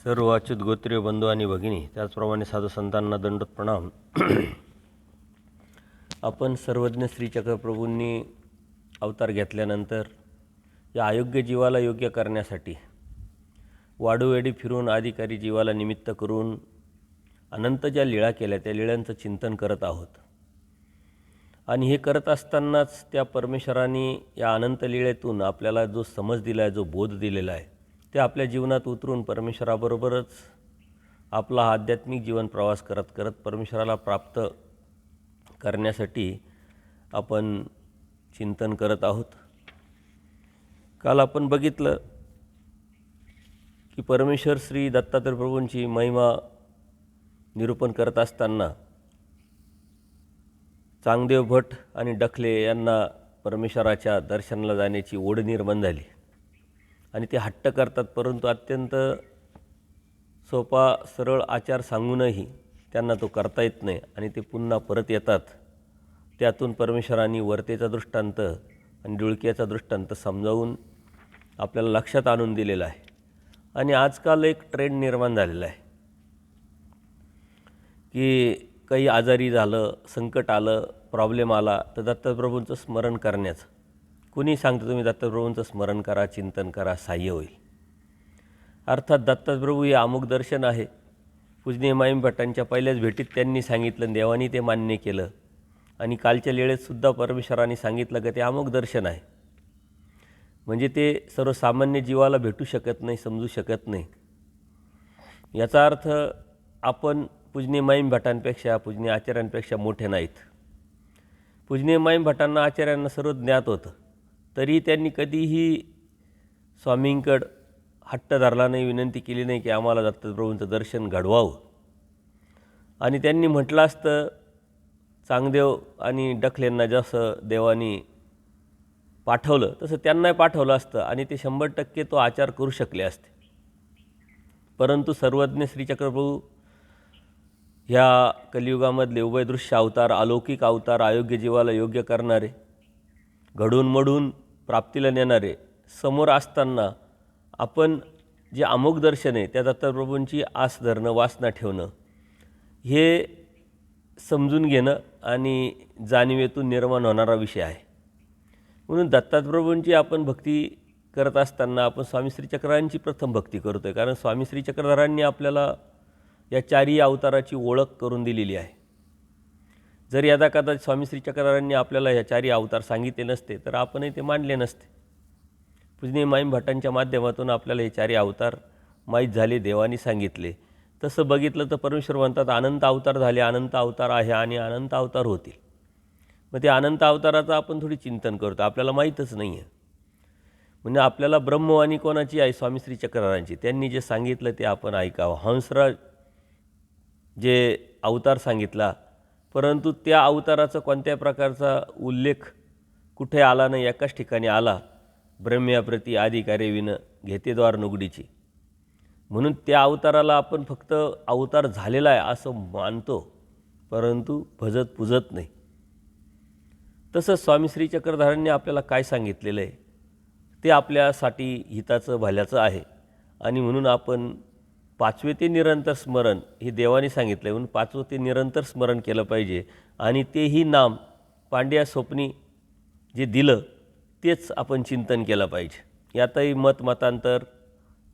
सर्व अच्युत गोत्रीय बंधू आणि भगिनी, त्याचप्रमाणे साधू संतांना दंडोत प्रणाम. आपण सर्वज्ञ श्री चक्रप्रभूंनी अवतार घेतल्यानंतर या अयोग्य जीवाला योग्य करण्यासाठी वाडूवेडी फिरून अधिकारी जीवाला निमित्त करून अनंत ज्या लीळा केल्या त्या लीळांचं चिंतन करत आहोत. आणि हे करत असतानाच त्या परमेश्वराने या अनंत लीळेतून आपल्याला जो समज दिला आहे, जो बोध दिलेला आहे, ते आपल्या जीवनात उतरून परमेश्वराबरोबरच आपला आध्यात्मिक जीवन प्रवास करत करत परमेश्वराला प्राप्त करण्यासाठी आपण चिंतन करत आहोत. काल आपण बघितलं की परमेश्वर श्री दत्तात्रय प्रभूंची महिमा निरूपण करत असताना चांगदेव भट आणि डखले यांना परमेश्वराच्या दर्शनाला जाण्याची ओढ निर्माण झाली आणि ते हट्ट करतात, परंतु अत्यंत सोपा सरळ आचार सांगूनही त्यांना तो करता येत नाही आणि ते पुन्हा परत येतात. त्यातून परमेश्वरांनी वर्तेचा दृष्टांत आणि डुळक्याचा दृष्टांत समजावून आपल्याला लक्षात आणून दिलेला आहे. आणि आजकाल एक ट्रेंड निर्माण झालेला आहे की काही आजारी झालं, संकट आलं, प्रॉब्लेम आला तर दत्तप्रभूंचं स्मरण करण्याचं. कुणी सांगतं तुम्ही दत्तप्रभूंचं स्मरण करा, चिंतन करा, सहाय्य होईल. अर्थात दत्तप्रभू हे अमुक दर्शन आहे. पूजनीय माईम भट्टांच्या पहिल्याच भेटीत त्यांनी सांगितलं, देवानी ते मान्य केलं आणि कालच्या लीळेतसुद्धा परमेश्वरांनी सांगितलं की ते अमुक दर्शन आहे. म्हणजे ते सर्वसामान्य जीवाला भेटू शकत नाही, समजू शकत नाही. याचा अर्थ आपण पूजनीय माईम भट्टांपेक्षा, पूजनीय आचार्यांपेक्षा मोठे नाहीत. पूजनीय माईम भट्टांना, आचार्यांना सर्व ज्ञात होतं, तरी त्यांनी कधीही स्वामींकडं हट्ट धरला नाही, विनंती केली नाही की आम्हाला दत्तप्रभूंचं दर्शन घडवावं. आणि त्यांनी म्हटलं असतं, चांगदेव आणि डखलेंना जसं देवानी पाठवलं तसं त्यांनाही पाठवलं असतं आणि ते 100% तो आचार करू शकले असते. परंतु सर्वज्ञ श्री चक्रप्रभू ह्या कलियुगामधले उभयदृश्य अवतार, अलौकिक अवतार, अयोग्य जीवाला योग्य करणारे, घडून मडून प्राप्तीला नेणारे समोर असताना आपण जे अमोघ दर्शन आहे त्या दत्तप्रभूंची आस धरणं, वासना ठेवणं, हे समजून घेणं आणि जाणीवेतून निर्माण होणारा विषय आहे. म्हणून दत्तप्रभूंची आपण भक्ती करत असताना आपण स्वामी श्री चक्रधरांची प्रथम भक्ती करतो आहे, कारण स्वामी श्री चक्रधरांनी आपल्याला या चारही अवताराची ओळख करून दिलेली आहे. जर यदा कदाचित स्वामी श्री चक्रधरांनी आपल्याला ह्या चारही अवतार सांगितले नसते तर आपणही ते मानले नसते. पूजनीय माईम भट्टांच्या माध्यमातून आपल्याला हे चारही अवतार माहीत झाले, देवानी सांगितले. तसं बघितलं तर परमेश्वर म्हणतात अनंत अवतार झाले, अनंत अवतार आहे आणि अनंत अवतार होतील. मग ते अनंत अवताराचं आपण थोडी चिंतन करतो, आपल्याला माहीतच नाही आहे. म्हणजे आपल्याला ब्रह्मवाणी कोणाची आहे? स्वामी श्री चक्रधरांची. त्यांनी जे सांगितलं ते आपण ऐकावं. हंसराज जे अवतार सांगितला, परंतु त्या अवताराचा कोणत्या प्रकारचा उल्लेख कुठे आला नाही. एकाच ठिकाणी आला, ब्रह्म्याप्रती अधिकारे विन घेतेद्वार नुगडीची. म्हणून त्या अवताराला आपण फक्त अवतार झालेला आहे असं मानतो, परंतु भजत पूजत नाही. तसंच स्वामी श्री चक्रधरांनी आपल्याला काय सांगितलेलं आहे ते आपल्यासाठी हिताचं, भल्याचं आहे. आणि म्हणून आपण पाचवे ते निरंतर स्मरण हे देवाने सांगितलं आहे, म्हणून पाचवं ते निरंतर स्मरण केलं पाहिजे. आणि तेही नाम पांड्या स्वप्नी जे दिलं तेच आपण चिंतन केलं पाहिजे. यातही मतांतर,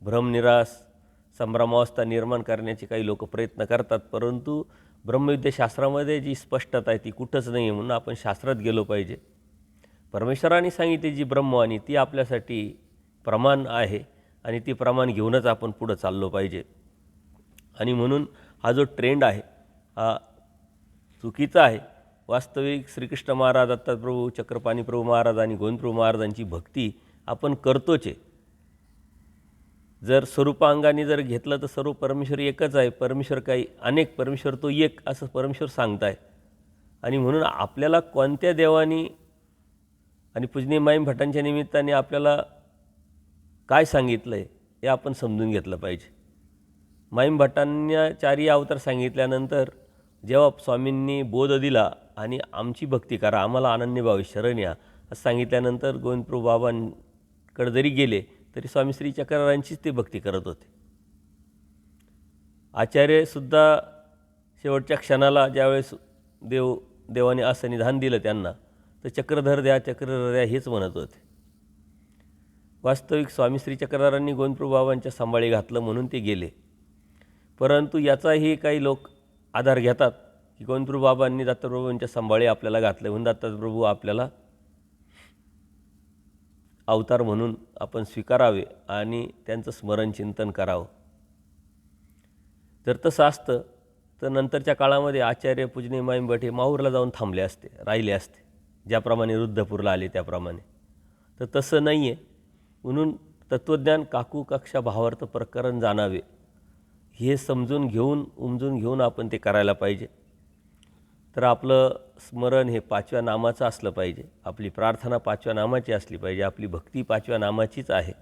भ्रमनिरास, संभ्रमावस्था निर्माण करण्याचे काही लोक प्रयत्न करतात, परंतु ब्रह्मविद्याशास्त्रामध्ये जी स्पष्टता आहे ती कुठंच नाही आहे. म्हणून आपण शास्त्रात गेलो पाहिजे. परमेश्वराने सांगितली जी ब्रह्मवाणी ती आपल्यासाठी प्रमाण आहे आणि ती प्रमाण घेऊनच आपण पुढं चाललो पाहिजे. आणि म्हणून हा जो ट्रेंड आहे हा चुकीचा आहे. वास्तविक श्रीकृष्ण महाराज, दत्तप्रभू, चक्रपाणी प्रभू महाराज आणि गोविंदप्रभू महाराजांची भक्ती आपण करतोच आहे. जर स्वरूपांगाने जर घेतलं तर सर्व परमेश्वर एकच आहे. परमेश्वर काही अनेक, परमेश्वर तो एक असं परमेश्वर सांगत आहे. आणि म्हणून आपल्याला कोणत्या देवानी आणि पूजनीय माईम भट्टांच्या निमित्ताने आपल्याला काय सांगितलं आहे हे आपण समजून घेतलं पाहिजे. माईम भट्टांना चारही अवतार सांगितल्यानंतर जेव्हा स्वामींनी बोध दिला आणि आमची भक्ती करा, आम्हाला अनन्यभावे शरण या असं सांगितल्यानंतर गोविंदप्रभू बाबांकडे जरी गेले तरी स्वामी श्री चक्रधरांचीच ते भक्ती करत होते. आचार्यसुद्धा शेवटच्या क्षणाला ज्यावेळेस देवाने असं निधान दिलं त्यांना, तर चक्रधर द्या हेच म्हणत होते. वास्तविक स्वामी श्री चक्रधरांनी गोविंदप्रभू बाबांच्या सांभाळी घातलं म्हणून ते गेले. परंतु याचाही काही लोक आधार घेतात की गोविंदप्रभू बाबांनी दत्तप्रभूंच्या सांभाळी आपल्याला घातले म्हणून दत्तप्रभू आपल्याला अवतार म्हणून आपण स्वीकारावे आणि त्यांचं स्मरण चिंतन करावं. जर तसं असतं तर नंतरच्या काळामध्ये आचार्य पूजनीय माईंभट हे माहूरला जाऊन थांबले असते, राहिले असते, ज्याप्रमाणे रुद्धपूरला आले त्याप्रमाणे. तर तसं नाही आहे. म्हणून तत्त्वज्ञान काकू कक्षा भावार्थ प्रकरण जाणावे हे समजून घेऊन उमजून घेऊन आपण ते करायला पाहिजे. तर आपलं स्मरण हे 5व्या नामाचं असलं पाहिजे, आपली प्रार्थना 5व्या नामाची असली पाहिजे, आपली भक्ती 5व्या नामाचीच आहे.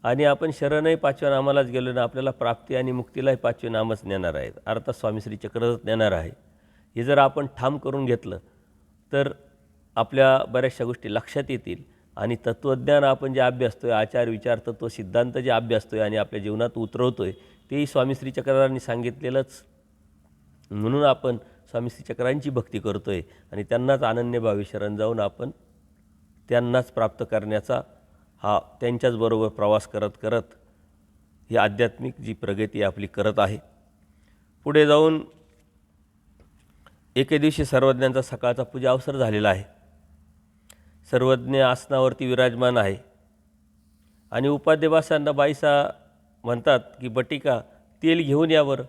आणि आपण शरणही 5व्या नामालाच गेलो ना, आपल्याला प्राप्ती आणि मुक्तीलाही 5वे नामच नेणार आहे, अर्थात स्वामी श्री चक्रधरच नेणार आहे. हे जर आपण ठाम करून घेतलं तर आपल्या बऱ्याचशा गोष्टी लक्षात येतील. आणि तत्त्वज्ञान आपण जे अभ्यासतो आहे, आचार विचार तत्व सिद्धांत जे अभ्यासतो आहे आणि आपल्या जीवनात उतरवतो आहे, तेही स्वामी श्री चक्रधरांनी सांगितलेलंच. म्हणून आपण स्वामी श्री चक्रांची भक्ती करतो आहे आणि त्यांनाच अनन्यभावी शरण जाऊन आपण त्यांनाच प्राप्त करण्याचा त्यांच्याचबरोबर प्रवास करत करत ही आध्यात्मिक जी प्रगती आपली करत आहे. पुढे जाऊन एके दिवशी सर्वज्ञांचा सकाळचा पूजा अवसर झालेला आहे. सर्वज्ञ आसनावरती विराजमान आहे आणि उपाध्यवासांना बाईसा म्हणतात की बटिका तेल घेऊन यावर.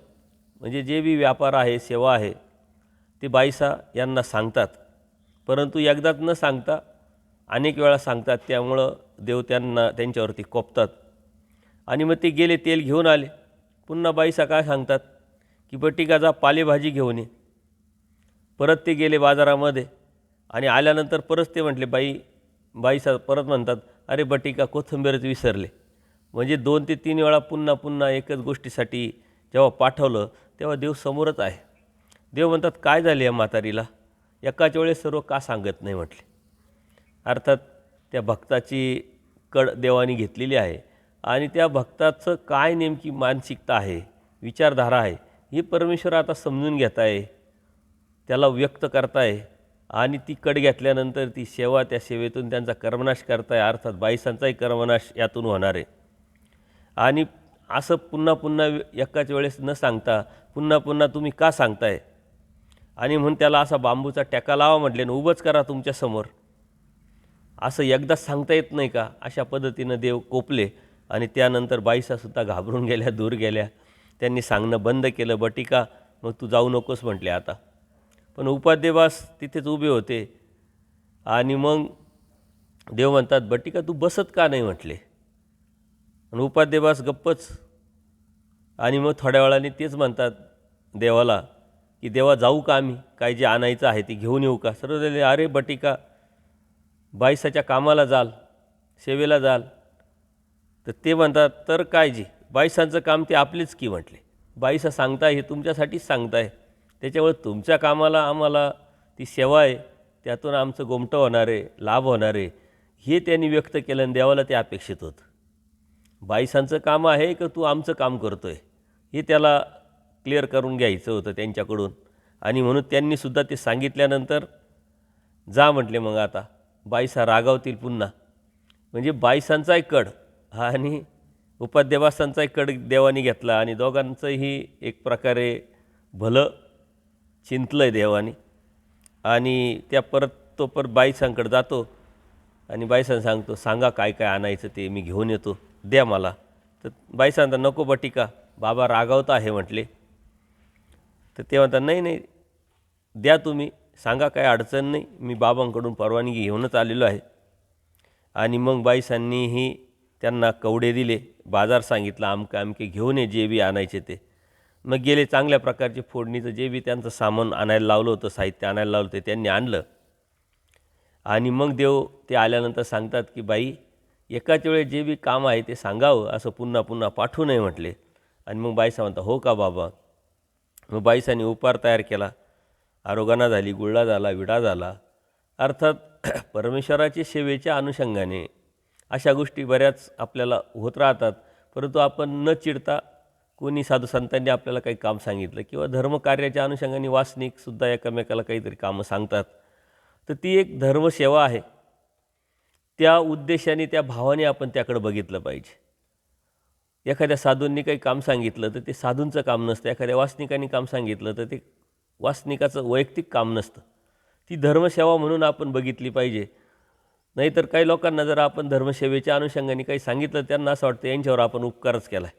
म्हणजे जे बी व्यापार आहे, सेवा आहे, ते बाईसा यांना सांगतात. परंतु एकदाच न सांगता अनेक वेळा सांगतात. त्यामुळं देव त्यांच्यावरती कोपतात आणि मग ते गेले, तेल घेऊन आले. पुन्हा बाईसा काय सांगतात की बटिका जा पालेभाजी घेऊन ये. परत ते गेले बाजारामध्ये आणि आल्यानंतर परत ते म्हटले बाईसा परत म्हणतात अरे बटिका कोथिंबीरच विसरले. म्हणजे 2 ते 3 वेळा पुन्हा एकच गोष्टीसाठी जेव्हा पाठवलं तेव्हा देव समोरच आहे. देव म्हणतात काय झाले या म्हातारीला, एकाच वेळेस सर्व का सांगत नाही म्हटले. अर्थात त्या भक्ताची कड देवानी घेतलेली आहे आणि त्या भक्ताचं काय नेमकी मानसिकता आहे, विचारधारा आहे, ही परमेश्वर आता समजून घेत आहे, त्याला व्यक्त करताय आणि ती कड घेतल्यानंतर ती सेवा, त्या सेवेतून त्यांचा कर्मनाश करताय. अर्थात बाईसांचाही कर्मनाश यातून होणार आहे. आणि असं पुन्हा एकाच वेळेस न सांगता पुन्हा तुम्ही का सांगताय आणि म्हणून त्याला असा बांबूचा टॅका लावा म्हटले आणि उभंच करा तुमच्यासमोर, असं एकदाच सांगता येत नाही का. अशा पद्धतीनं देव कोपले आणि त्यानंतर बाईसासुद्धा घाबरून गेल्या, दूर गेल्या. त्यांनी सांगणं बंद केलं. बटिका मग तू जाऊ नकोस म्हटले आता. पण उपाध्यवास तिथेच उभे होते आणि मग देव म्हणतात बटिका तू बसत का नाही म्हटले. आणि उपाध्यवास गप्पच. आणि मग थोड्या वेळाने तेच म्हणतात देवाला की देवा जाऊ का आम्ही, काय जे आणायचं आहे ते घेऊन येऊ का. सर्व झाले अरे बटिका बाईसाच्या कामाला जाल, सेवेला जाल. तर ते म्हणतात तर काय जी बाईसांचं काम ते आपलीच की म्हटले. बाईसा सांगताय हे तुमच्यासाठीच सांगताय, त्याच्यामुळे तुमच्या कामाला आम्हाला ती सेवा आहे, त्यातून आमचं गोमटं होणार आहे, लाभ होणार आहे, हे त्यांनी व्यक्त केलं आणि देवाला ते अपेक्षित होतं. बाईसांचं काम आहे का तू आमचं काम करतो आहे, हे त्याला क्लिअर करून घ्यायचं होतं त्यांच्याकडून. आणि म्हणून त्यांनीसुद्धा ते सांगितल्यानंतर जा म्हटले. मग आता बाईसा रागावतील पुन्हा. म्हणजे बाईसांचाही कड आणि उपाध्यवासांचाही कड देवानी घेतला आणि दोघांचंही एक प्रकारे भलं चिंतलं आहे देवानी. आणि त्या परत बाईसांकडे जातो आणि बाईसांना सांगतो सांगा काय काय आणायचं ते मी घेऊन येतो, द्या मला. तर बाई सांगतात नको बटिका, बाबा रागावता आहे म्हटले. तर ते म्हणतात नाही द्या तुम्ही, सांगा काय अडचण नाही, मी बाबांकडून परवानगी घेऊनच आलेलो आहे. आणि मग बाईसांनीही त्यांना कवडे दिले, बाजार सांगितला, आमके घेऊन ये जे बी आणायचे ते. मग गेले, चांगल्या प्रकारचे फोडणीचं जे बी त्यांचं सामान आणायला लावलं होतं, साहित्य आणायला लावलं होतं त्यांनी आणलं. आणि मग देव ते आल्यानंतर सांगतात की बाई एकाच वेळेस जे बी काम आहे ते सांगावं, असं पुन्हा पाठवू नये म्हटले. आणि मग बाईसा म्हणतात हो का बाबा. मग बाईसांनी उपार तयार केला, आरोगणा झाली, गुळा झाला, विडा झाला. अर्थात परमेश्वराच्या सेवेच्या अनुषंगाने अशा गोष्टी बऱ्याच आपल्याला होत राहतात. परंतु आपण न चिडता कोणी साधू संतांनी आपल्याला काही काम सांगितलं किंवा धर्मकार्याच्या अनुषंगाने वासनिकसुद्धा एकमेकाला काहीतरी कामं सांगतात, तर ती एक धर्मसेवा आहे. त्या उद्देशाने, त्या भावाने आपण त्याकडे बघितलं पाहिजे. एखाद्या साधूंनी काही काम सांगितलं तर ते साधूंचं काम नसतं, एखाद्या वासनिकांनी काम सांगितलं तर ते वासनिकाचं वैयक्तिक काम नसतं. ती धर्मसेवा म्हणून आपण बघितली पाहिजे. नाहीतर काही लोकांना जर आपण धर्मसेवेच्या अनुषंगाने काही सांगितलं, त्यांना असं वाटतं यांच्यावर आपण उपकारच केला आहे,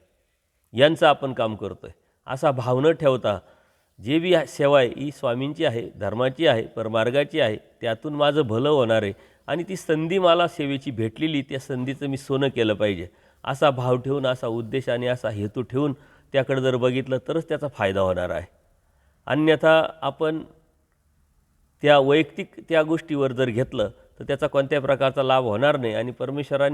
यांचं आपण काम करतो आहे, असा भाव न ठेवता जे बी सेवा आहे ही स्वामींची आहे, धर्माची आहे, परमार्गाची आहे, त्यातून माझं भलं होणार आहे आणि ती संधी मला सेवेची भेटलेली, त्या संधीचं मी सोनं केलं पाहिजे, असा भाव ठेवून, असा उद्देश आणि असा हेतू ठेवून त्याकडे जर बघितलं तरच त्याचा फायदा होणार आहे. अन्यथा आपण त्या वैयक्तिक त्या गोष्टीवर जर घेतलं तर त्याचा कोणत्याही प्रकारचा लाभ होणार नाही आणि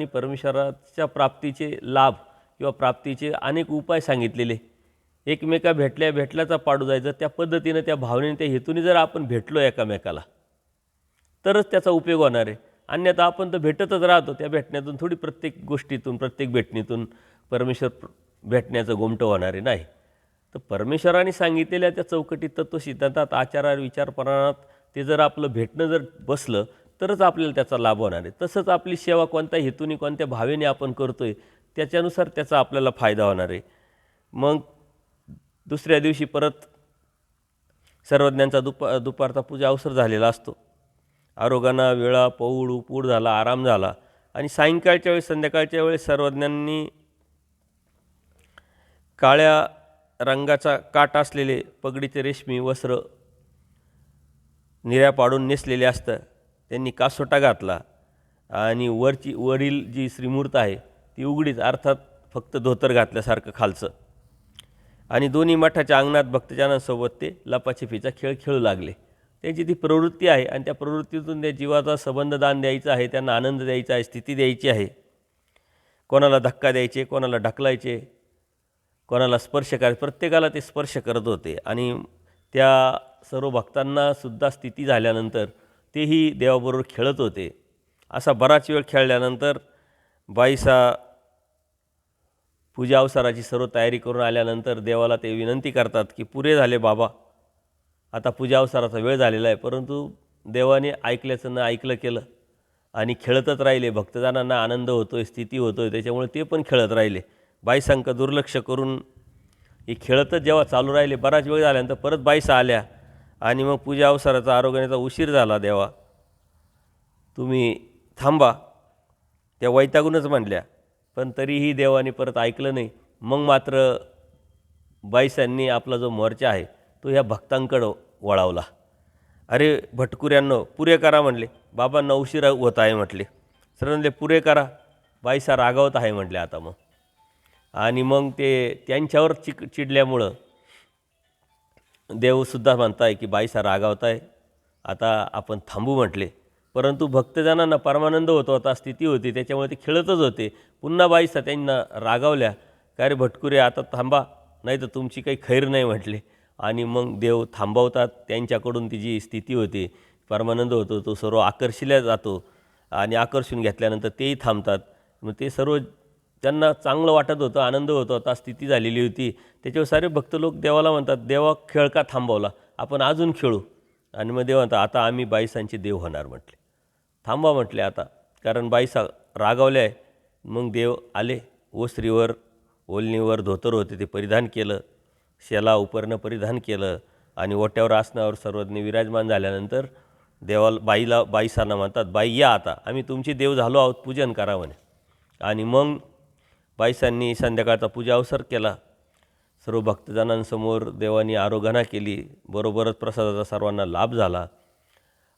परमेश्वराच्या प्राप्तीचे लाभ किंवा प्राप्तीचे अनेक उपाय सांगितलेले, एकमेका भेटल्याचा पाडू जायचं, त्या पद्धतीनं, त्या भावनेने, त्या हेतूने जर आपण भेटलो एकमेकाला तरच त्याचा उपयोग होणार आहे. अन्यथा आपण तर भेटतच राहतो, त्या भेटण्यातून थोडी प्रत्येक गोष्टीतून, प्रत्येक भेटणीतून परमेश्वर भेटण्याचं गोमटं होणार आहे, नाही. तर परमेश्वराने सांगितलेल्या त्या चौकटी, तत्वसिद्धांतात, आचारात, विचारप्रणात ते जर आपलं भेटणं जर बसलं तरच आपल्याला त्याचा लाभ होणार आहे. तसंच आपली सेवा कोणत्या हेतूने, कोणत्या भावेने आपण करतो आहे त्याच्यानुसार त्याचा आपल्याला फायदा होणार आहे. मग दुसऱ्या दिवशी परत सर्वज्ञांचा दुपारचा पूजा अवसर झालेला असतो. आरोग्याना वेळा पौड उपूड झाला, आराम झाला आणि सायंकाळच्या वेळेस, संध्याकाळच्या वेळेस सर्वज्ञांनी काळ्या रंगाचा काट असलेले पगडीचे रेशमी वस्त्र निऱ्या पाडून नेसलेले असतं, त्यांनी कासोटा घातला आणि वरील जी श्रीमूर्त आहे ती उघडीच, अर्थात फक्त धोतर घातल्यासारखं खालचं, आणि दोन्ही मठाच्या अंगणात भक्तजनांसोबत ते लपाछपीचा खेळ खेळू लागले. त्यांची ती प्रवृत्ती आहे आणि त्या प्रवृत्तीतून त्या जीवाचा संबंध दान द्यायचा आहे, त्यांना आनंद द्यायचा आहे, स्थिती द्यायची आहे. कोणाला धक्का द्यायचे, कोणाला ढकलायचे, कोणाला स्पर्श करायचे, प्रत्येकाला ते स्पर्श करत होते. आणि त्या सर्व भक्तांनासुद्धा स्थिती झाल्यानंतर तेही देवाबरोबर खेळत होते. असा बराच वेळ खेळल्यानंतर बाईसा पूजा अवसराची सर्व तयारी करून आल्यानंतर देवाला ते विनंती करतात की पुरे झाले बाबा, आता पूजा अवसराचा वेळ झालेला आहे. परंतु देवाने ऐकल्याचं न ऐकलं केलं आणि खेळतच राहिले. भक्तजनांना आनंद होतो आहे, स्थिती होतो आहे, त्याच्यामुळे ते पण खेळत राहिले. बाईसांक दुर्लक्ष करून हे खेळतच जेव्हा चालू राहिले, बराच वेळ झाल्यानंतर परत बाईसा आल्या आणि मग पूजा अवसराचा आरोग्याचा उशीर झाला, देवा तुम्ही थांबा, त्या वैतागूनच म्हणल्या. पण तरीही देवाने परत ऐकलं नाही. मग मात्र बाईसांनी आपला जो मोर्चा आहे तो ह्या भक्तांकडं वळवला. अरे भटकुऱ्यांनो, पुरे करा म्हणले. बाबांना उशीर होत आहे म्हटले. सर म्हणले पुरे करा. बाईसा रागावत आहे म्हटले आता मग. आणि मग ते त्यांच्यावर चिडल्यामुळं देवसुद्धा म्हणताय की बाईसा रागावत आहे, आता आपण थांबू म्हटले. परंतु भक्तजनांना परमानंद होत होता, स्थिती होती, त्याच्यामुळे ते खेळतच होते. पुन्हा बाईसा त्यांना रागावल्या, का रे भटकुरे आता थांबा, नाही तर तुमची काही खैर नाही म्हटले. आणि मग देव थांबवतात. त्यांच्याकडून ती जी स्थिती होती, परमानंद होतो, तो सर्व आकर्षिला जातो आणि आकर्षून घेतल्यानंतर तेही थांबतात. मग ते सर्व त्यांना चांगलं वाटत होतं, आनंद होत होता, स्थिती झालेली होती. त्याच्यावर सारे भक्त लोक देवाला म्हणतात, देवा खेळ का थांबवला, आपण अजून खेळू. आणि मग देव म्हणतात, आता आम्ही बाईसांचे देव होणार म्हटले, थांबा म्हटले आता, कारण बाईसा रागावल्या आहे. मग देव आले. ओसरीवर, ओलनीवर धोतर होते ते परिधान केलं, शेला उपरणं परिधान केलं आणि ओट्यावर आसनावर सर्वज्ञ विराजमान झाल्यानंतर देवाला बाईसांना म्हणतात, बाई या आता, आम्ही तुमचे देव झालो आहोत, पूजन करा म्हणे. आणि मग बाईसांनी संध्याकाळचा पूजा अवसर केला. सर्व भक्तजनांसमोर देवानी आराधना केली. बरोबरच प्रसादाचा सर्वांना लाभ झाला.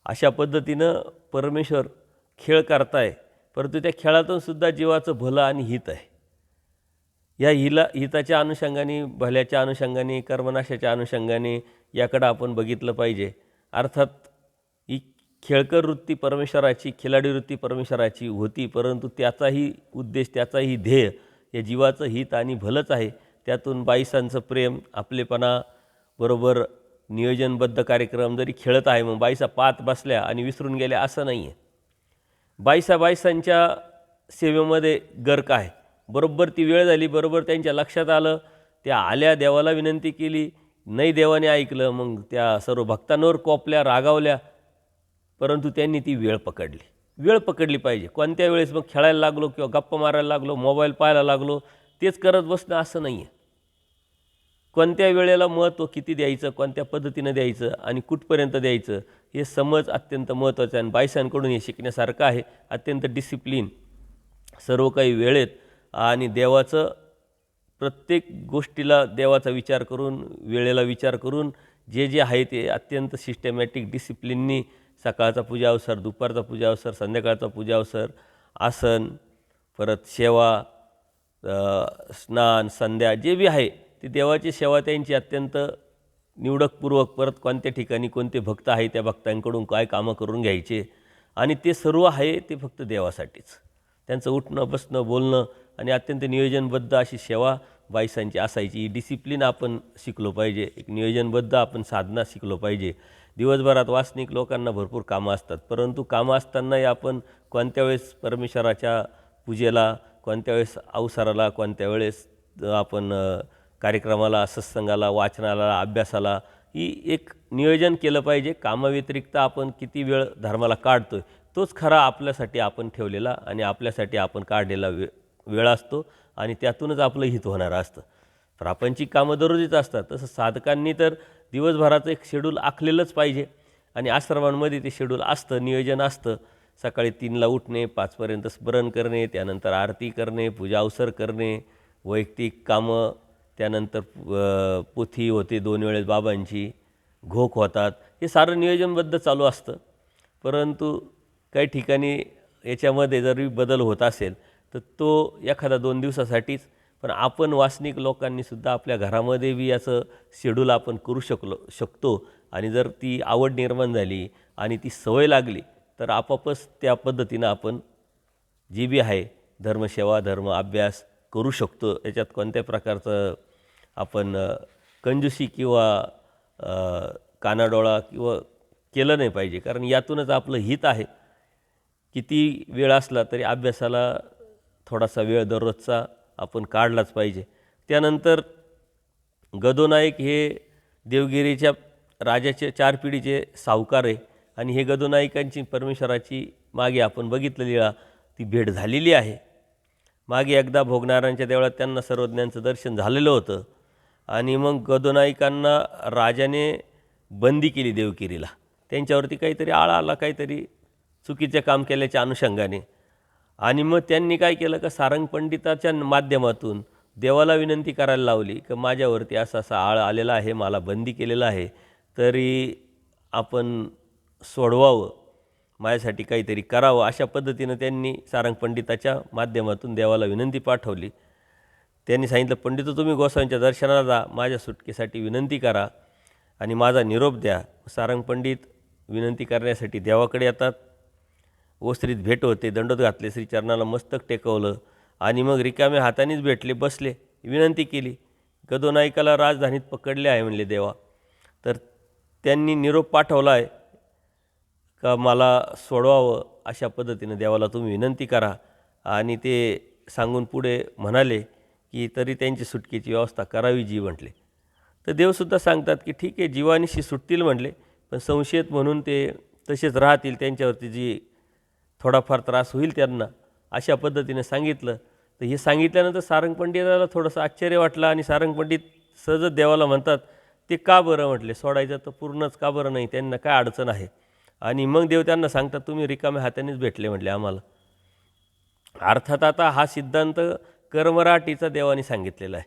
अशा पद्धतीनं परमेश्वर खेळ करताय, परंतु त्या खेळातून सुद्धा जीवाचं भलं आणि हित आहे. या हिताच्या अनुषंगाने, भल्याच्या अनुषंगाने, कर्मनाशाच्या अनुषंगाने याकडं आपण बघितलं पाहिजे. अर्थात ही खेळकर वृत्ती परमेश्वराची, खिलाडी वृत्ती परमेश्वराची होती, परंतु त्याचाही उद्देश, त्याचाही ध्येय या जीवाचं हित आणि भलंच आहे. त्यातून बाईसांचं प्रेम, आपलेपणा, बरोबर नियोजनबद्ध कार्यक्रम जरी खेळत आहे, मग बाईसा पाहत बसल्या आणि विसरून गेल्या असं नाही आहे. बाईसांच्या सेवेमध्ये गर्क आहे. बरोबर ती वेळ झाली, बरोबर त्यांच्या लक्षात आलं त्या आल्या, देवाला विनंती केली, नाही देवाने ऐकलं, मग त्या सर्व भक्तांवर कोपल्या, रागावल्या, परंतु त्यांनी ती वेळ पकडली पाहिजे. कोणत्या वेळेस मग खेळायला लागलो किंवा गप्पा मारायला लागलो, मोबाईल पाहायला लागलो, तेच करत बसणं असं नाही आहे. कोणत्या वेळेला महत्त्व किती द्यायचं, कोणत्या पद्धतीनं द्यायचं आणि कुठपर्यंत द्यायचं, हे समज अत्यंत महत्त्वाचं आहे. आणि बायसांकडून हे शिकण्यासारखं आहे. अत्यंत डिसिप्लिन, सर्व काही वेळेत आणि देवाचं प्रत्येक गोष्टीला देवाचा विचार करून, वेळेला विचार करून जे जे आहे ते अत्यंत सिस्टमॅटिक डिसिप्लिननी सकाळचा पूजा अवसर, दुपारचा पूजा अवसर, संध्याकाळचा पूजा अवसर, आसन, परत सेवा, स्नान, संध्या जे बी आहे ती देवाची सेवा त्यांची अत्यंत निवडकपूर्वक, परत कोणत्या ठिकाणी कोणते भक्त आहे त्या भक्तांकडून काय कामं करून घ्यायचे आणि ते सर्व आहे ते फक्त देवासाठीच. त्यांचं उठणं, बसणं, बोलणं आणि अत्यंत नियोजनबद्ध अशी सेवा बाईसांची असायची. डिसिप्लिन आपण शिकलो पाहिजे, एक नियोजनबद्ध आपण साधना शिकलो पाहिजे. दिवसभरात वासनिक लोकांना भरपूर कामं असतात, परंतु कामं असतानाही आपण कोणत्या वेळेस परमेश्वराच्या पूजेला, कोणत्या वेळेस अवसराला, कोणत्या वेळेस आपण कार्यक्रमाला, सत्संगाला, वाचनाला, अभ्यासाला, ही एक नियोजन केलं पाहिजे. कामाव्यतिरिक्त आपण किती वेळ धर्माला काढतो आहे तोच खरा आपल्यासाठी आपण ठेवलेला आणि आपल्यासाठी आपण काढलेला वेळ असतो आणि त्यातूनच आपलं हित होणारं असतं. प्रापंचिक कामं दररोजच असतात, तसं साधकांनी तर दिवसभराचं एक शेड्यूल आखलेलंच पाहिजे आणि आश्रमांमध्ये ते शेड्यूल असतं, नियोजन असतं. सकाळी 3ला उठणे, 5पर्यंत स्मरण करणे, त्यानंतर आरती करणे, पूजा अवसर करणे, वैयक्तिक कामं, त्यानंतर पोथी होते 2 वेळेस बाबांची, घोक होतात, हे सारं नियोजनबद्ध चालू असतं. परंतु काही ठिकाणी याच्यामध्ये जरी बदल होत असेल तर तो एखादा 2 दिवसासाठीच. पण आपण वासनिक लोकांनीसुद्धा आपल्या घरामध्ये बी याचं शेड्यूल आपण करू शकतो आणि जर ती आवड निर्माण झाली आणि ती सवय लागली तर आपोआपच त्या पद्धतीनं आपण जी बी आहे धर्मसेवा, धर्म अभ्यास करू शकतो. याच्यात कोणत्या प्रकारचं आपण कंजूसी किंवा कानाडोळा किंवा केलं नाही पाहिजे, कारण यातूनच आपलं हित आहे. किती वेळ असला तरी अभ्यासाला थोडासा वेळ दररोजचा आपण काढलाच पाहिजे. त्यानंतर गदोनाईक हे देवगिरीच्या राजाचे 4 पिढीचे सावकार आहे आणि हे गदोनाईकांची परमेश्वराची मागे आपण बघितलं लीळा, ती भेट झालेली आहे. मागे एकदा भोगनारायणच्या देवळात त्यांना सर्वज्ञांचं दर्शन झालेलं होतं आणि मग गदोनाईकांना राजाने बंदी केली देवगिरीला. त्यांच्यावरती काहीतरी आळा आला, काहीतरी चुकीचे काम केल्याच्या अनुषंगाने. आणि मग त्यांनी काय केलं का सारंग पंडिताच्या माध्यमातून देवाला विनंती करायला लावली की माझ्यावरती असा असा आळ आलेला आहे, मला बंदी केलेलं आहे, तरी आपण सोडवावं, माझ्यासाठी काहीतरी करावं. अशा पद्धतीनं त्यांनी सारंग पंडिताच्या माध्यमातून देवाला विनंती पाठवली. त्यांनी सांगितलं, पंडित तुम्ही गोसावींच्या दर्शनाला जा, माझ्या सुटकेसाठी विनंती करा आणि माझा निरोप द्या. सारंग पंडित विनंती करण्यासाठी देवाकडे येतात. ओसरीत भेट होते, दंडोत घातले, श्रीचरणाला मस्तक टेकवलं आणि मग रिकाम्या हातानेच भेटले, बसले, विनंती केली. गदोनाईकाला राजधानीत पकडले आहे म्हणले देवा. तर त्यांनी निरोप पाठवला आहे का मला सोडवावं, अशा पद्धतीनं देवाला तुम्ही विनंती करा. आणि ते सांगून पुढे म्हणाले की तरी त्यांची सुटकेची व्यवस्था करावी जी म्हटले. तर देवसुद्धा सांगतात की ठीक आहे, जीवानिशी सुटतील म्हटले, पण संशयित म्हणून ते तसेच राहतील, त्यांच्यावरती जी थोडाफार त्रास होईल त्यांना, अशा पद्धतीने सांगितलं. तर हे सांगितल्यानंतर सारंग पंडिताला थोडंसं आश्चर्य वाटलं आणि सारंग पंडित सहजच देवाला म्हणतात, ते का बरं म्हटले, सोडायचं तर पूर्णच का बरं नाही, त्यांना काय अडचण आहे. आणि मग देव त्यांना सांगतात, तुम्ही रिकाम्या हातानेच भेटले म्हटले आम्हाला. अर्थात आता हा सिद्धांत कर्मराटीचा देवाने सांगितलेला आहे.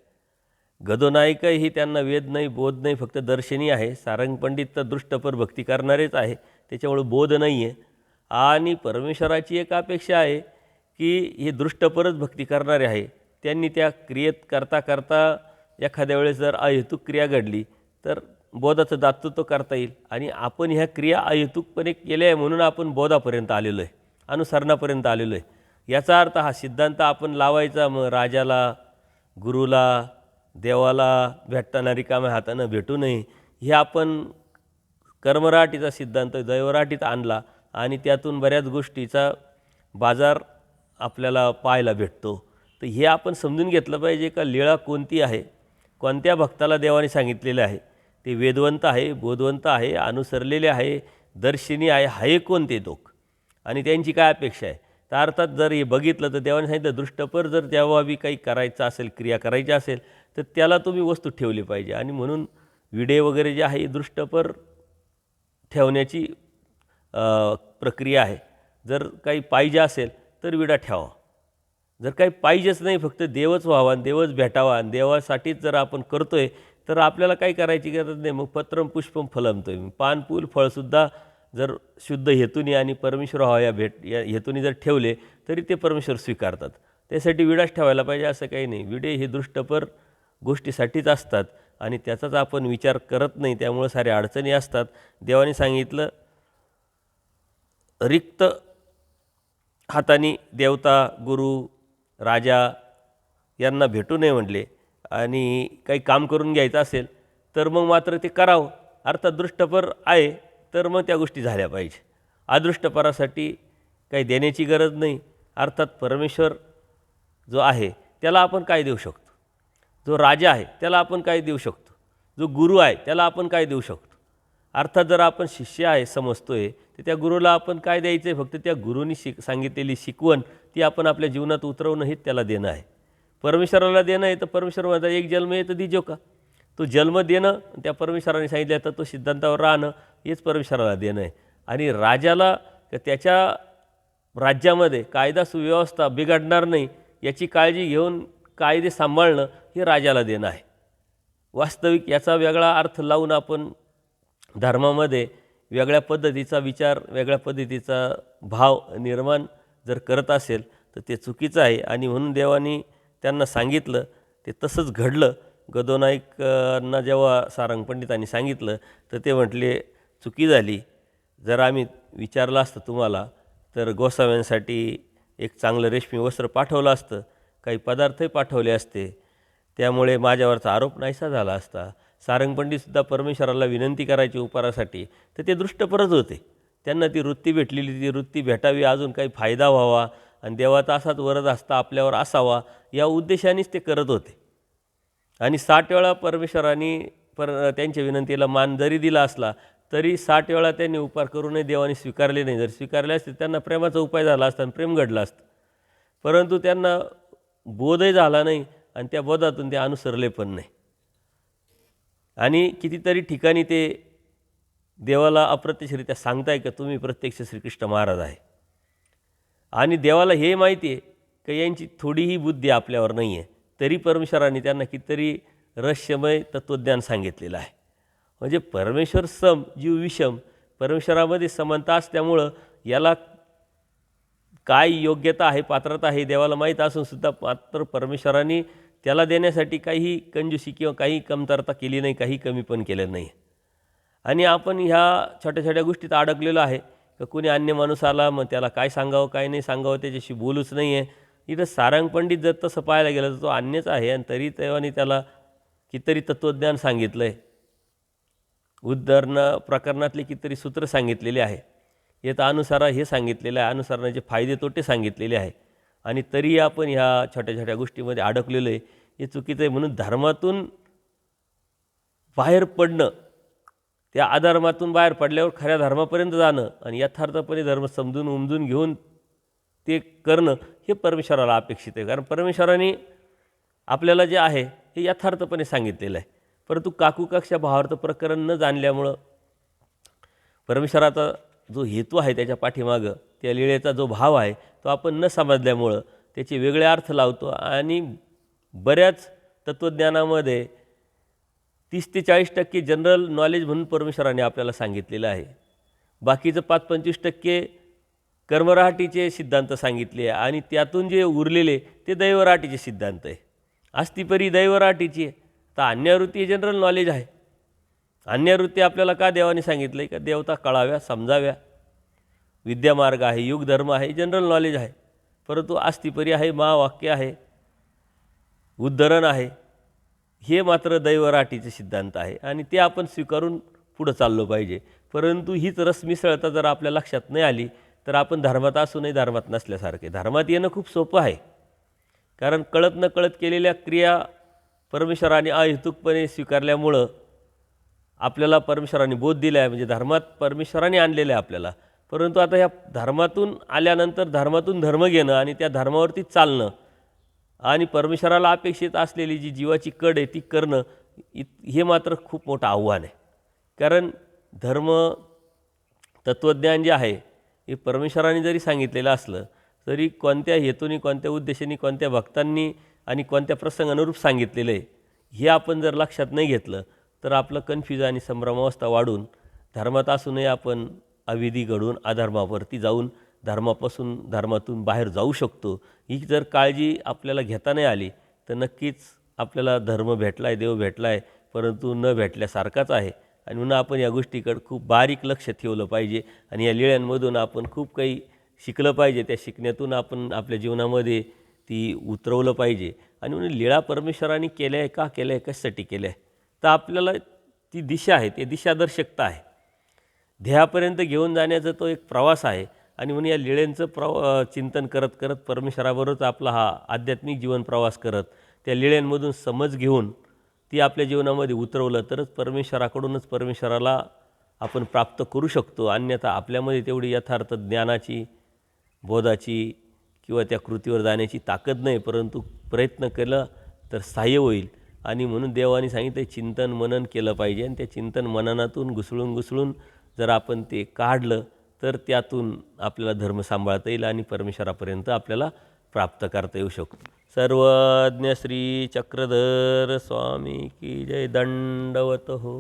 गदोनाईकही त्यांना वेद नाही, बोध नाही, फक्त दर्शनी आहे. सारंग पंडित तर दृष्टपर भक्ती करणारेच आहे, त्याच्यामुळे बोध नाही आहे. आणि परमेश्वराची एक अपेक्षा आहे की हे दृष्टपरच भक्ती करणारे आहे. त्यांनी त्या क्रियेत करता करता एखाद्या वेळेस जर अहेतुक क्रिया घडली तर बोधाचं दातृत्व करता येईल. आणि आपण ह्या क्रिया अहेतुकपणे केल्या आहे म्हणून आपण बोधापर्यंत आलेलो आहे, अनुसरणापर्यंत आलेलो आहे. याचा अर्थ हा सिद्धांत आपण लावायचा, मग राजाला, गुरुला, देवाला भेटताना रिकाम्या हातानं भेटू नये, हे आपण कर्मराटीचा सिद्धांत दैवराटीत आणला आणि त्यातून बऱ्याच गोष्टीचा बाजार आपल्याला पाहायला भेटतो. तर हे आपण समजून घेतलं पाहिजे का लीळा कोणती आहे, कोणत्या भक्ताला देवाने सांगितलेलं आहे, ते वेदवंत आहे, बोधवंत आहे, अनुसरलेले आहे, दर्शिनी आहे कोण ते लोक आणि त्यांची काय अपेक्षा आहे. तर अर्थात जर हे बघितलं तर देवाने सांगितलं दृष्टपर जर जेव्हा बी काही करायचं असेल, क्रिया करायची असेल तर त्याला तुम्ही वस्तू ठेवली पाहिजे. आणि म्हणून विडे वगैरे जे आहे दृष्टपर ठेवण्याची प्रक्रिया आहे. जर काही पाहिजे असेल तर विडा ठेवा. जर काही पाहिजेच नाही, फक्त देवच व्हावा आणि देवच भेटावा आणि देवासाठीच जर आपण करतो आहे तर आपल्याला काही करायची गरज नाही. मग पत्रम पुष्पम फलमतो आहे, पान फूल फळसुद्धा जर शुद्ध हेतूने आणि परमेश्वर व्हावा या हेतूने जर ठेवले तरी ते परमेश्वर स्वीकारतात. त्यासाठी विडाच ठेवायला पाहिजे असं काही नाही. विडे हे दृष्टपर गोष्टीसाठीच असतात आणि त्याचाच आपण विचार करत नाही, त्यामुळे साऱ्या अडचणी असतात. देवाने सांगितलं रिक्त हाताने देवता, गुरु, राजा यांना भेटू नये म्हटले. आणि काही काम करून घ्यायचं असेल तर मग मात्र ते करावं. अर्थात दृष्टपर आहे तर मग त्या गोष्टी झाल्या पाहिजे. अदृष्टपरासाठी काही देण्याची गरज नाही. अर्थात परमेश्वर जो आहे त्याला आपण काय देऊ शकतो, जो राजा आहे त्याला आपण काय देऊ शकतो, जो गुरु आहे त्याला आपण काय देऊ शकतो. अर्थात जर आपण शिष्य आहे समजतो आहे तर त्या गुरुला आपण काय द्यायचं आहे, फक्त त्या गुरुनी सांगितलेली शिकवण ती आपण आपल्या जीवनात उतरवणं हेच त्याला देणं आहे. परमेश्वराला देणं आहे तर परमेश्वर माझा एक जन्म आहे तर दिजो का, तो जन्म देणं त्या परमेश्वराने सांगितलं तर तो सिद्धांतावर राहणं हेच परमेश्वराला देणं आहे. आणि राजाला त्याच्या राज्यामध्ये कायदा सुव्यवस्था बिघडणार नाही याची काळजी घेऊन कायदे सांभाळणं हे राजाला देणं आहे. वास्तविक याचा वेगळा अर्थ लावून आपण धर्मामध्ये वेगळ्या पद्धतीचा विचार, वेगळ्या पद्धतीचा भाव निर्माण जर करत असेल तर ते चुकीचं आहे. आणि म्हणून देवाने त्यांना सांगितलं, ते तसंच घडलं. गदोनाईकांना जेव्हा सारंग पंडितांनी सांगितलं तर ते म्हटले चुकी झाली, जर आम्ही विचारलं असतं तुम्हाला तर गोसाव्यांसाठी एक चांगलं रेशमी वस्त्र पाठवलं असतं, काही पदार्थही पाठवले असते, त्यामुळे माझ्यावरचा आरोप नाहीसा झाला असता. सारंग पंडितसुद्धा परमेश्वराला विनंती करायची उपहारासाठी तर ते दृष्टपरच होते. त्यांना ती वृत्ती भेटलेली, ती वृत्ती भेटावी, अजून काही फायदा व्हावा आणि देवाचा असाच वरद असता आपल्यावर असावा या उद्देशानेच ते करत होते. आणि 60 वेळा परमेश्वराने त्यांच्या विनंतीला मान जरी दिला असला तरी 60 वेळा त्यांनी उपकार करूनही देवाने स्वीकारले नाही. जर स्वीकारले असते त्यांना प्रेमाचा उपाय झाला असता आणि प्रेम घडलं असतं, परंतु त्यांना बोधही झाला नाही आणि त्या बोधातून ते अनुसरले पण नाही. आणि कितीतरी ठिकाणी ते देवाला अप्रत्यक्षरित्या सांगताय का तुम्ही प्रत्यक्ष श्रीकृष्ण महाराज आहे. आणि देवाला हे माहिती आहे की यांची थोडीही बुद्धी आपल्यावर नाही आहे, तरी परमेश्वराने त्यांना कितीतरी रहस्यमय तत्त्वज्ञान सांगितलेलं आहे. म्हणजे परमेश्वर सम, जीव विषम, परमेश्वरामध्ये समानता असल्यामुळं याला काय योग्यता आहे, पात्रता आहे देवाला माहीत असूनसुद्धा मात्र परमेश्वराने त्याला देण्यासाठी काही कंजूसी किंवा काही कमतरता केली नाही, काही कमी पण केलं नाही. आणि आपण ह्या छोट्या छोट्या गोष्टीत अडकलेलो आहे की कोणी अन्य माणूस आला मग त्याला काय सांगावं काय नाही सांगावं त्याच्याशी बोलूच नाही आहे. इथं सारंग पंडित जर तसं पाहायला गेलं तर तो अन्यच आहे आणि तरी तेव्हाने त्याला कितीतरी तत्त्वज्ञान सांगितलं आहे, उद्धरण प्रकरणातले कितीतरी सूत्र सांगितलेले आहे, येतं अनुसारा हे सांगितलेलं आहे, अनुसरणाचे फायदे तोटे सांगितलेले आहे. आणि तरीही आपण ह्या छोट्या छोट्या गोष्टीमध्ये अडकलेलो आहे, हे चुकीचं आहे. म्हणून धर्मातून बाहेर पडणं, त्या अधर्मातून बाहेर पडल्यावर खऱ्या धर्मापर्यंत जाणं आणि यथार्थपणे धर्म समजून उमजून घेऊन ते करणं हे परमेश्वराला अपेक्षित आहे. कारण परमेश्वराने आपल्याला जे आहे हे यथार्थपणे सांगितलेलं आहे, परंतु काकूकाक्षा भावार्थ प्रकरण न जाणल्यामुळं परमेश्वराचा जो हेतू आहे त्याच्या पाठीमागं, त्या लीळेचा जो भाव आहे तो आपण न समजल्यामुळं त्याचे वेगळे अर्थ लावतो. आणि बऱ्याच तत्त्वज्ञानामध्ये 30 ते 40% जनरल नॉलेज म्हणून परमेश्वराने आपल्याला सांगितलेलं आहे, बाकीचं 5-25% कर्मराहाटीचे सिद्धांत सांगितले आणि त्यातून जे उरलेले ते दैवराहाटीचे सिद्धांत आहे. अस्तिपरी दैवराहाटीची आहे. तर अन्यवृत्ती हे जनरल नॉलेज आहे. अन्यवृत्ती आपल्याला का देवाने सांगितलं आहे का देवता कळाव्या, समजाव्या. विद्यामार्ग आहे, युगधर्म आहे, जनरल नॉलेज आहे. परंतु अस्तिपरी आहे, महावाक्य आहे, उद्धरण आहे, हे मात्र दैवराहाटीचे सिद्धांत आहे आणि ते आपण स्वीकारून पुढं चाललो पाहिजे. परंतु हीच रसमिसळता जर आपल्या लक्षात नाही आली तर आपण धर्मात असूनही धर्मात नसल्यासारखे. धर्मात येणं खूप सोपं आहे, कारण कळत न कळत केलेल्या क्रिया परमेश्वराने अहेतुकपणे स्वीकारल्यामुळं आपल्याला परमेश्वराने बोध दिला आहे, म्हणजे धर्मात परमेश्वराने आणलेलं आहे आपल्याला. परंतु आता ह्या धर्मातून आल्यानंतर धर्मातून धर्म घेणं आणि त्या धर्मावरती चालणं आणि परमेश्वराला अपेक्षित असलेली जी जीवाची कड आहे ती करणं, हे मात्र खूप मोठं आव्हान आहे. कारण धर्म तत्त्वज्ञान जे आहे हे परमेश्वराने जरी सांगितलेलं असलं तरी कोणत्या हेतूने, कोणत्या उद्देशाने, कोणत्या भक्तांनी आणि कोणत्या प्रसंगानुरूप सांगितलेलं आहे हे आपण जर लक्षात नाही घेतलं तर आपलं कन्फ्यूज आणि संभ्रमावस्था वाढून धर्मात असूनही आपण अविधी घडून अधर्मावरती जाऊन धर्मातून बाहेर जाऊ शकतो. ही जर काळजी आपल्याला घेता नाही आली तर नक्कीच आपल्याला धर्म भेटला आहे, देव भेटला आहे, परंतु न भेटल्यासारखाच आहे. आणि म्हणून आपण या गोष्टीकडे खूप बारीक लक्ष ठेवलं पाहिजे आणि या लीळांमधून आपण खूप काही शिकलं पाहिजे. त्या शिकण्यातून आपण आपल्या जीवनामध्ये ती उतरवलं पाहिजे. आणि म्हणून लीळा परमेश्वराने केल्या आहे, का केल्या आहे, कशासाठी केल्या आहे, तर आपल्याला ती दिशा आहे, ती दिशादर्शकता आहे, ध्येयापर्यंत घेऊन जाण्याचा तो एक प्रवास आहे. आणि म्हणून या लीळांचं चिंतन करत करत परमेश्वराबरोबरच आपला हा आध्यात्मिक जीवन प्रवास करत त्या लीळांमधून समज घेऊन ती आपल्या जीवनामध्ये उतरवलं तरच परमेश्वराकडूनच परमेश्वराला आपण प्राप्त करू शकतो. अन्यथा आपल्यामध्ये तेवढी यथार्थ ज्ञानाची, बोधाची किंवा त्या कृतीवर जाण्याची ताकद नाही, परंतु प्रयत्न केला तर सहाय्य होईल. आणि म्हणून देवाने सांगितलं चिंतन मनन केलं पाहिजे. आणि त्या चिंतन मननातून घुसळून जर आपण ते काढलं तर त्यातून आपल्याला धर्म सांभाळता येईल आणि परमेश्वरापर्यंत आपल्याला प्राप्त करता येऊ शकतो. सर्वज्ञ श्री चक्रधर स्वामी की जय. दंडवत हो.